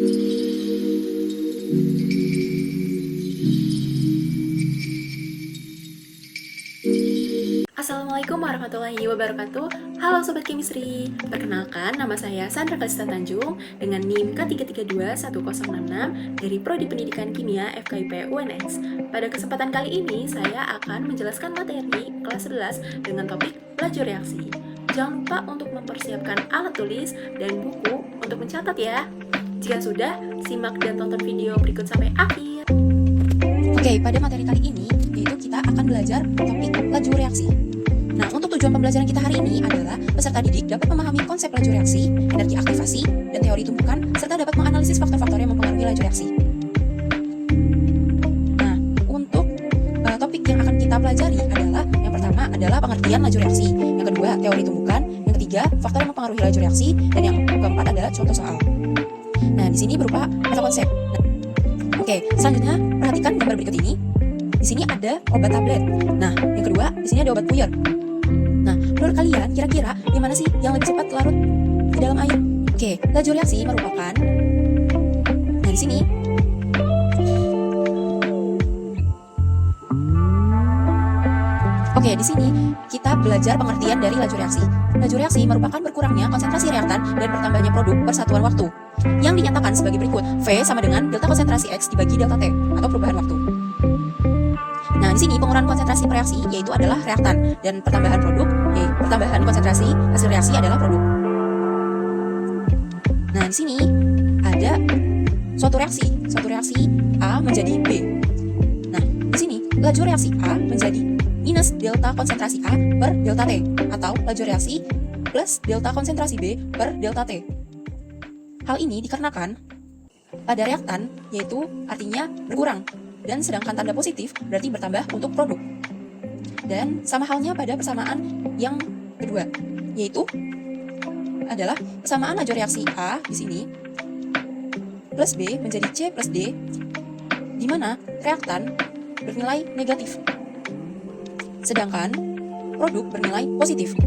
Assalamualaikum warahmatullahi wabarakatuh. Halo Sobat Chemistry. Perkenalkan, nama saya Sandra Kalista Tanjung dengan NIM K3321066 dari Prodi Pendidikan Kimia FKIP UNX. Pada kesempatan kali ini, saya akan menjelaskan materi kelas 11 dengan topik laju reaksi. Jangan lupa untuk mempersiapkan alat tulis dan buku untuk mencatat ya. Jika sudah, simak dan tonton video berikut sampai akhir. Oke, pada materi kali ini, yaitu kita akan belajar topik laju reaksi. Nah, untuk tujuan pembelajaran kita hari ini adalah peserta didik dapat memahami konsep laju reaksi, energi aktivasi, dan teori tumbukan, serta dapat menganalisis faktor-faktor yang mempengaruhi laju reaksi. Nah, untuk topik yang akan kita pelajari adalah yang pertama adalah pengertian laju reaksi, yang kedua teori tumbukan, yang ketiga faktor yang mempengaruhi laju reaksi, dan yang keempat adalah contoh soal. Nah, di sini berupa meta konsep. Oke, selanjutnya perhatikan gambar berikut ini. Di sini ada obat tablet. Nah, yang kedua di sini ada obat puyer. Nah, menurut kalian kira-kira yang mana sih yang lebih cepat larut di dalam air? Oke, laju reaksi merupakan. Nah, di sini. Oke, di sini kita belajar pengertian dari laju reaksi. Laju reaksi merupakan berkurangnya konsentrasi reaktan dan bertambahnya produk per satuan waktu, yang dinyatakan sebagai berikut. V sama dengan delta konsentrasi X dibagi delta T, atau perubahan waktu. Nah, di sini pengurangan konsentrasi per reaksi yaitu adalah reaktan, dan pertambahan produk, yaitu pertambahan konsentrasi hasil reaksi adalah produk. Nah, di sini ada suatu reaksi A menjadi B. Nah, di sini laju reaksi A menjadi minus delta konsentrasi A per delta T, atau laju reaksi plus delta konsentrasi B per delta T. Hal ini dikarenakan pada reaktan, yaitu artinya berkurang, dan sedangkan tanda positif berarti bertambah untuk produk. Dan sama halnya pada persamaan yang kedua, yaitu adalah persamaan laju reaksi A di sini plus B menjadi C plus D, di mana reaktan bernilai negatif, sedangkan produk bernilai positif.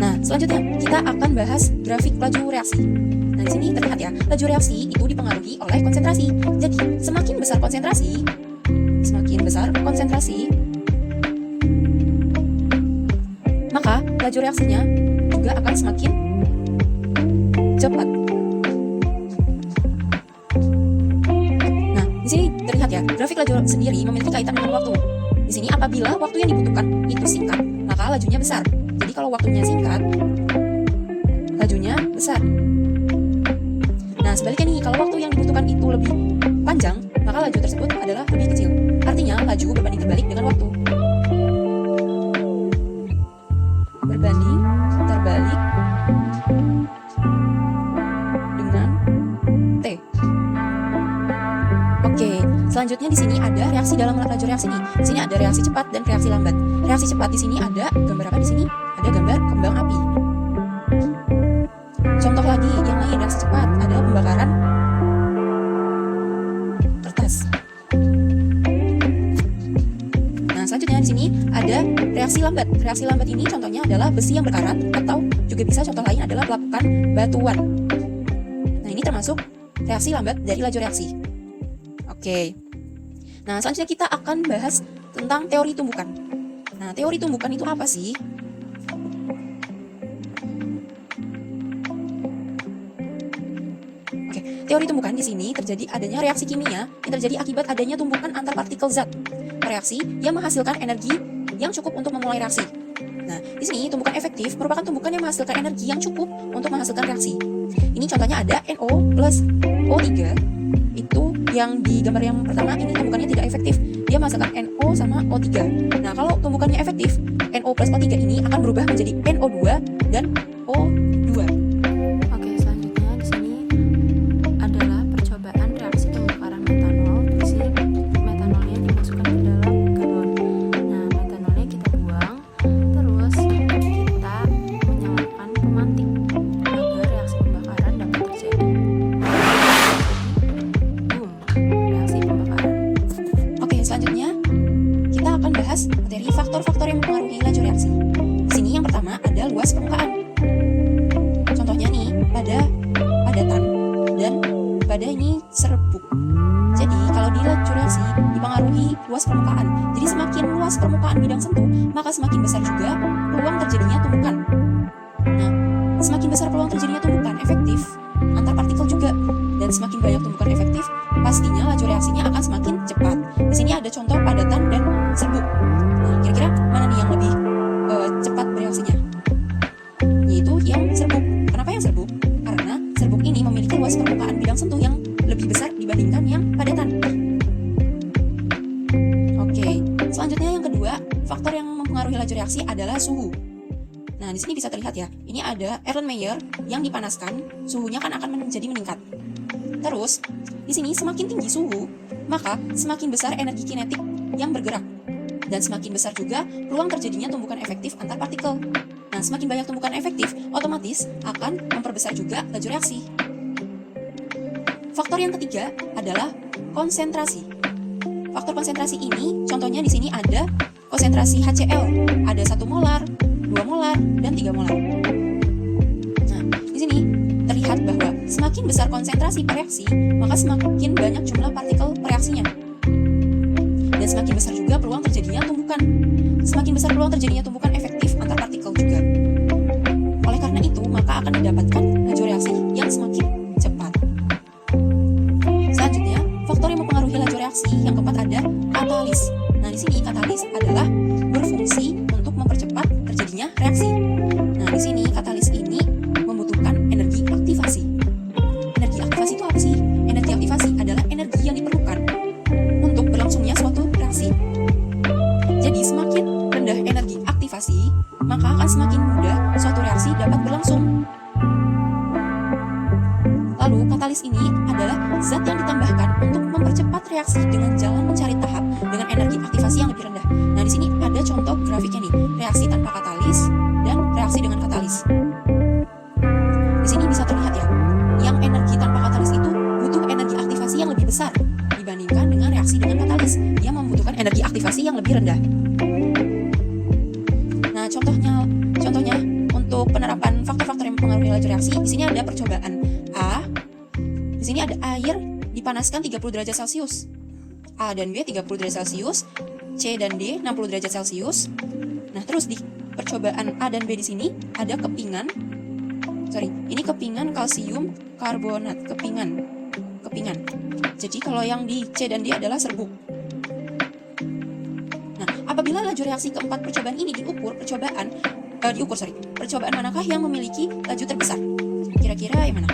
Nah, selanjutnya kita akan bahas grafik laju reaksi. Nah, di sini terlihat ya, laju reaksi itu dipengaruhi oleh konsentrasi. Jadi, semakin besar konsentrasi, maka laju reaksinya juga akan semakin cepat. Nah, di sini terlihat ya, grafik laju sendiri memiliki kaitan dengan waktu. Di sini apabila waktu yang dibutuhkan itu singkat, maka lajunya besar. Jadi kalau waktunya singkat, lajunya besar. Nah, sebaliknya nih, kalau waktu yang dibutuhkan itu lebih panjang, maka laju tersebut adalah lebih kecil. Artinya, laju berbanding terbalik dengan waktu. Berbanding terbalik dengan T. Oke, selanjutnya di sini ada reaksi dalam laju reaksi nih. Di sini ada reaksi cepat dan reaksi lambat. Reaksi cepat di sini ada gambar apa di sini? Ada gambar kembang api. Contoh lagi yang lain reaksi cepat ada pembakaran kertas. Nah, selanjutnya di sini ada reaksi lambat. Reaksi lambat ini contohnya adalah besi yang berkarat, atau juga bisa contoh lain adalah pelapukan batuan. Nah, ini termasuk reaksi lambat dari laju reaksi. Oke. Nah, selanjutnya kita akan bahas tentang teori tumbukan. Nah, teori tumbukan itu apa sih? Teori tumbukan di sini terjadi adanya reaksi kimia yang terjadi akibat adanya tumbukan antar partikel zat. Reaksi yang menghasilkan energi yang cukup untuk memulai reaksi. Nah, di sini tumbukan efektif merupakan tumbukan yang menghasilkan energi yang cukup untuk menghasilkan reaksi. Ini contohnya ada NO plus O3. Itu yang di gambar yang pertama ini tumbukannya tidak efektif. Dia menghasilkan NO sama O3. Nah, kalau tumbukannya efektif, NO plus O3 ini akan berubah menjadi NO2 dan O2. Selanjutnya, kita akan bahas materi faktor-faktor yang mempengaruhi laju reaksi. Di sini yang pertama ada luas permukaan. daripada ini serbuk. Jadi kalau di laju reaksi dipengaruhi luas permukaan. Jadi semakin luas permukaan bidang sentuh, maka semakin besar juga peluang terjadinya tumbukan. Nah, semakin besar peluang terjadinya tumbukan efektif antar partikel juga, dan semakin banyak tumbukan efektif, pastinya laju reaksinya akan semakin cepat. Di sini ada contoh padatan dan serbuk. Nah, kira-kira mana nih yang lebih cepat bereaksinya? Yaitu yang serbuk. Kenapa yang serbuk? Karena serbuk ini memiliki luas permukaan bidang sentuh yang lebih besar dibandingkan yang padatan. Oke, selanjutnya yang kedua, faktor yang mempengaruhi laju reaksi adalah suhu. Nah, di sini bisa terlihat ya, ini ada Erlenmeyer yang dipanaskan, suhunya kan akan menjadi meningkat. Terus, di sini semakin tinggi suhu, maka semakin besar energi kinetik yang bergerak. Dan semakin besar juga peluang terjadinya tumbukan efektif antar partikel. Nah, semakin banyak tumbukan efektif, otomatis akan memperbesar juga laju reaksi. Faktor yang ketiga adalah konsentrasi. Faktor konsentrasi ini, contohnya di sini ada konsentrasi HCl, ada 1 molar, 2 molar, dan 3 molar. Nah, di sini terlihat bahwa semakin besar konsentrasi per reaksi, maka semakin banyak jumlah partikel per reaksinya. Dan semakin besar juga peluang terjadinya tumbukan. Semakin besar peluang terjadinya tumbukan efektif antar partikel juga. Oleh karena itu, maka akan didapatkan laju reaksi yang semakin cepat. Selanjutnya, faktor yang mempengaruhi laju reaksi yang keempat ada katalis. Nah, di sini katalis adalah berfungsi untuk mempercepat terjadinya reaksi. Nah, di sini katalis ini membutuhkan energi aktivasi. Energi aktivasi itu apa sih? Energi aktivasi adalah energi yang diperlukan untuk berlangsungnya suatu reaksi. Jadi semakin rendah energi aktivasi, maka akan semakin mudah suatu reaksi dapat berlangsung. Lalu katalis ini adalah zat yang ditambahkan untuk mempercepat reaksi dengan jalan mencari tahap dengan energi aktivasi yang lebih rendah. Nah, di sini ada contoh grafiknya nih, reaksi tanpa katalis dan reaksi dengan katalis. Di sini bisa terlihat ya, yang energi tanpa katalis itu butuh energi aktivasi yang lebih besar dibandingkan dengan reaksi dengan katalis yang membutuhkan energi aktivasi yang lebih rendah. Nah, contohnya untuk penerapan faktor-faktor yang mempengaruhi laju reaksi, di sini ada percobaan A. Di sini ada air dipanaskan 30 derajat Celcius. A dan B 30 derajat Celcius, C dan D 60 derajat Celcius. Nah, terus di percobaan A dan B di sini ada kepingan. Ini kepingan kalsium karbonat, kepingan. Jadi kalau yang di C dan D adalah serbuk. Nah, apabila laju reaksi keempat percobaan ini percobaan manakah yang memiliki laju terbesar? Kira-kira yang mana?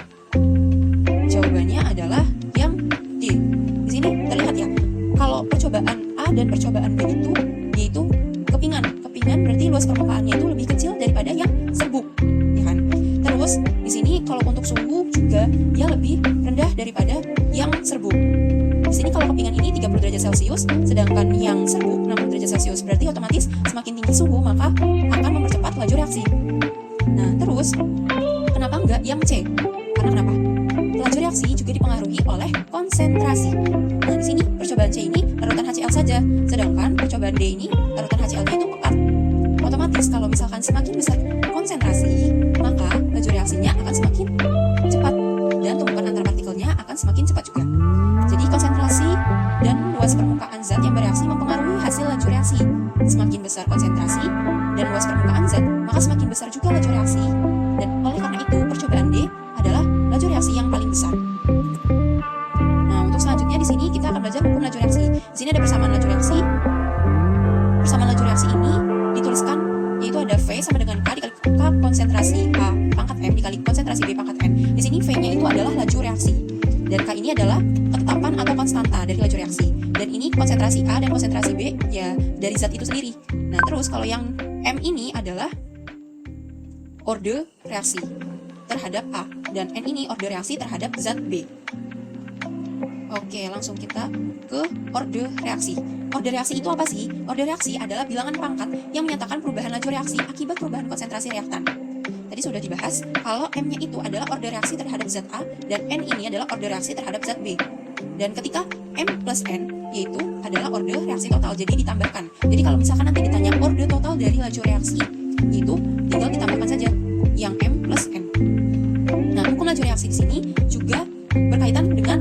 Jawabannya adalah yang D. Di sini terlihat ya, kalau percobaan A dan percobaan B itu yaitu kepingan. Kepingan berarti luas permukaannya itu lebih kecil daripada yang serbuk, ya kan? Terus di sini kalau untuk suhu juga dia lebih rendah daripada yang serbuk. Di sini kalau kepingan ini 30 derajat Celcius, sedangkan yang serbuk 60 derajat Celcius, berarti otomatis semakin tinggi suhu maka akan mempercepat laju reaksi. Nah, terus kenapa enggak yang C? Karena kenapa? Laju reaksi juga dipengaruhi oleh konsentrasi. Nah, di sini percobaan C ini larutan HCl saja, sedangkan percobaan D ini larutan HCl-nya itu pekat. Otomatis kalau misalkan semakin besar konsentrasi, maka laju reaksinya akan semakin cepat dan tumbukan antar partikelnya akan semakin cepat juga. Jadi konsentrasi dan luas permukaan zat yang bereaksi mempengaruhi hasil laju reaksi. Semakin besar konsentrasi dan luas permukaan zat, maka semakin besar juga laju reaksi. Dan oleh karena itu, percobaan D adalah laju reaksi yang paling besar. Nah, untuk selanjutnya di sini kita akan belajar hukum laju reaksi. Di sini ada persamaan laju reaksi. Persamaan laju reaksi ini dituliskan yaitu ada V sama dengan K dikali K konsentrasi A pangkat M dikali konsentrasi B pangkat M. Di sini V-nya itu adalah laju reaksi. Dan K ini adalah ketetapan atau konstanta dari laju reaksi. Dan ini konsentrasi A dan konsentrasi B ya dari zat itu sendiri. Nah, terus kalau yang M ini adalah orde reaksi terhadap A dan N ini orde reaksi terhadap zat B. Oke, langsung kita ke orde reaksi. Orde reaksi itu apa sih? Orde reaksi adalah bilangan pangkat yang menyatakan perubahan laju reaksi akibat perubahan konsentrasi reaktan. Tadi sudah dibahas kalau M-nya itu adalah orde reaksi terhadap zat A dan N ini adalah orde reaksi terhadap zat B. Dan ketika M plus N yaitu adalah orde reaksi total, jadi ditambahkan. Jadi kalau misalkan nanti ditanya orde total dari laju reaksi, itu tinggal ditambahkan saja yang M plus N. Nah, hukum laju reaksi di sini juga berkaitan dengan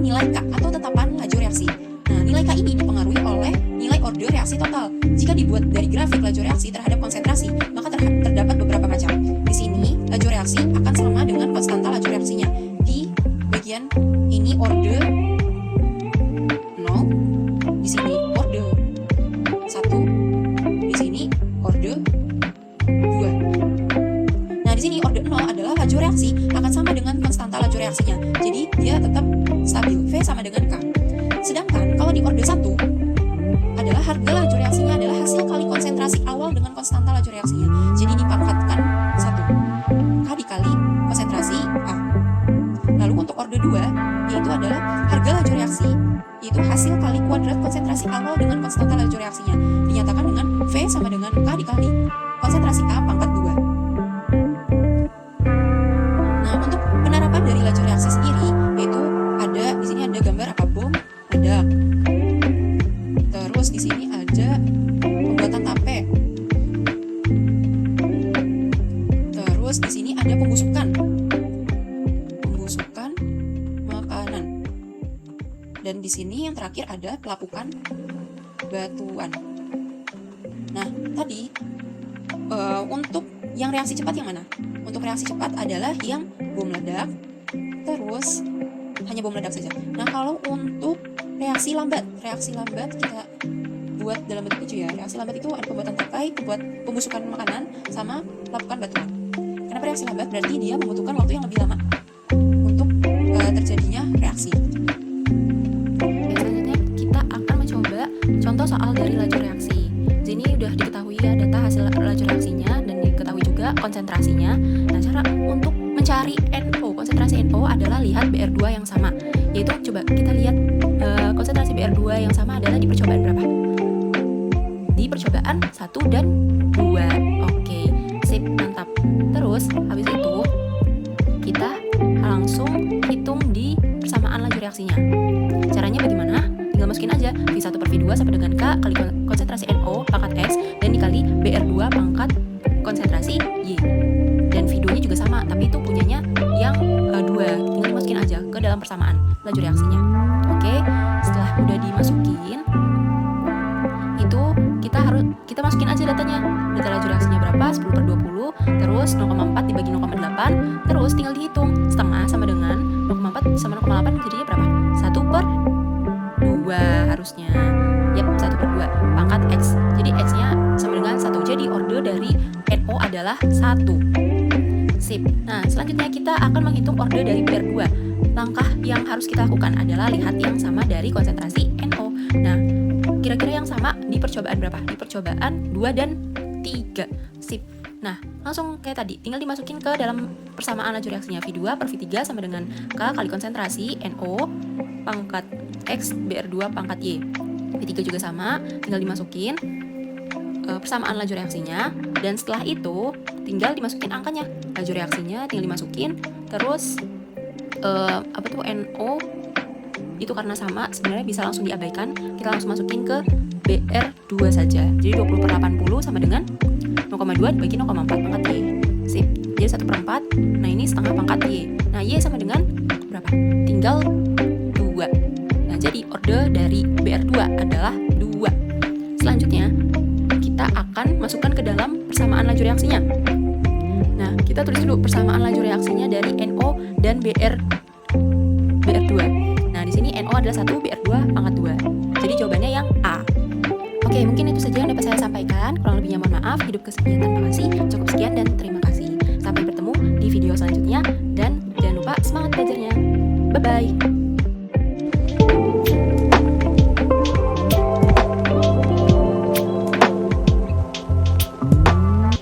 reaksi akan sama dengan konstanta laju reaksinya. Di bagian ini orde 0, di sini orde 1, di sini orde 2. Nah, di sini orde 0 adalah laju reaksi akan sama dengan konstanta laju reaksinya. Jadi dia tetap stabil, V sama dengan K. Sedangkan kalau di orde 1 adalah harga laju reaksinya adalah hasil kali konsentrasi awal dengan konstanta laju reaksinya. Jadi dipangkatkan 1, K dikali konsentrasi A. Lalu untuk orde 2 yaitu adalah harga laju reaksi yaitu hasil kali kuadrat konsentrasi awal dengan konstanta laju reaksinya. Dinyatakan dengan V sama dengan K dikali konsentrasi A pangkat 2. Nah, untuk penerapan dari laju reaksi sendiri yaitu ada di sini ada gambar apa bom meledak. Terus di sini ada pembuatan tape. Terus di sini ada pembusukan makanan. Dan di sini yang terakhir ada pelapukan batuan. Nah, tadi untuk yang reaksi cepat yang mana? Untuk reaksi cepat adalah yang bom meledak, terus hanya bom meledak saja. Nah, kalau untuk reaksi lambat kita buat dalam bentuk hijau ya. Reaksi lambat itu ada pembuatan tapai, pembusukan makanan, sama pelapukan batuan. Kenapa reaksi lambat? Berarti dia membutuhkan waktu yang lebih lama untuk terjadinya reaksi. Selanjutnya kita akan mencoba contoh soal dari laju reaksi. Di sini udah diketahui ya data hasil laju reaksinya dan diketahui juga konsentrasinya. Nah, cara untuk mencari NO, konsentrasi NO adalah lihat BR2 yang sama. Yaitu coba kita lihat konsentrasi BR2 yang sama adalah di percobaan berapa? Di percobaan 1 dan 2. Oke, sip, mantap. Terus habis itu kita langsung hitung di persamaan laju reaksinya. Caranya bagaimana? Tinggal masukin aja V1 per V2 sama dengan K kali konsentrasi NO pangkat X dan dikali BR2 pangkat konsentrasi Y. Dan V2 nya juga sama, tapi itu punyanya yang 2. Tinggal dimasukin aja ke dalam persamaan laju reaksinya. Oke, setelah udah dimasukin, itu kita masukin aja datanya. Data laju reaksinya berapa? 10 per 20, terus 0,4 dibagi 0,8, terus tinggal dihitung. Setengah sama dengan 0,4 sama 0,8 jadinya berapa? 1 per 2 harusnya. Yap, 1 per 2 pangkat X. Jadi X-nya sama dengan 1. Jadi orde dari NO adalah 1. Sip. Nah, selanjutnya kita akan menghitung orde dari BR2. Langkah yang harus kita lakukan adalah lihat yang sama dari konsentrasi NO. Nah, kira-kira yang sama di percobaan berapa? Di percobaan 2 dan 3. Sip. Nah, langsung kayak tadi, tinggal dimasukin ke dalam persamaan laju reaksinya. V2 per V3 sama dengan K kali konsentrasi NO pangkat X BR2 pangkat Y. V3 juga sama, tinggal dimasukin persamaan laju reaksinya, dan setelah itu tinggal dimasukin angkanya. Laju reaksinya tinggal dimasukin, terus NO itu karena sama sebenarnya bisa langsung diabaikan, kita langsung masukin ke BR2 saja. Jadi 20 per 80 sama dengan 0,2 dibagi 0,4 pangkat Y. Sip, jadi 1 per 4, nah ini setengah pangkat Y. Nah, Y sama dengan berapa? Tinggal 2. Nah, jadi orde dari BR2 adalah 2. Selanjutnya kita akan masukkan ke dalam persamaan laju reaksinya. Nah, kita tulis dulu persamaan laju reaksinya dari NO dan BR2. Nah, di sini NO adalah 1, BR2 pangkat 2. Jadi jawabannya yang A. Oke, mungkin itu saja yang dapat saya sampaikan. Kurang lebihnya mohon maaf. Hidup kesekian tanpa kasih. Cukup sekian dan terima kasih.